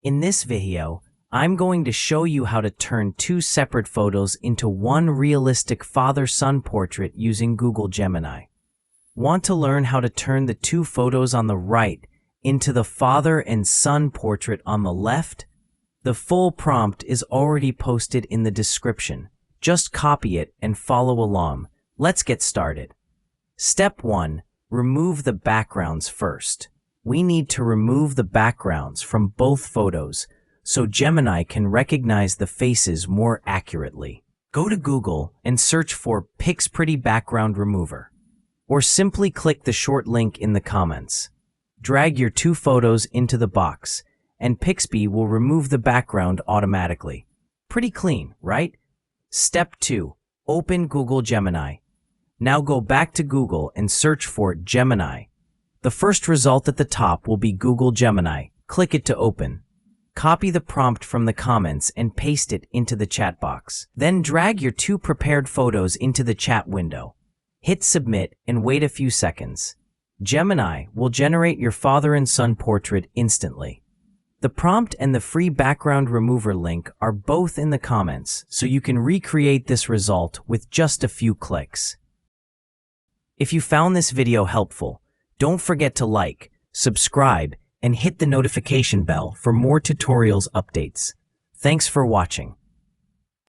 In this video, I'm going to show you how to turn two separate photos into one realistic father-son portrait using Google Gemini. Want to learn how to turn the two photos on the right into the father and son portrait on the left? The full prompt is already posted in the description. Just copy it and follow along. Let's get started. Step 1. Remove the backgrounds first. We need to remove the backgrounds from both photos so Gemini can recognize the faces more accurately. Go to Google and search for FixMaster Background Remover, or simply click the short link in the comments. Drag your two photos into the box, and FixMaster will remove the background automatically. Pretty clean, right? Step 2. Open Google Gemini. Now go back to Google and search for Gemini. The first result at the top will be Google Gemini. Click it to open. Copy the prompt from the comments and paste it into the chat box. Then drag your two prepared photos into the chat window. Hit submit and wait a few seconds. Gemini will generate your father and son portrait instantly. The prompt and the free background remover link are both in the comments, so you can recreate this result with just a few clicks. If you found this video helpful, don't forget to like, subscribe, and hit the notification bell for more tutorials updates. Thanks for watching.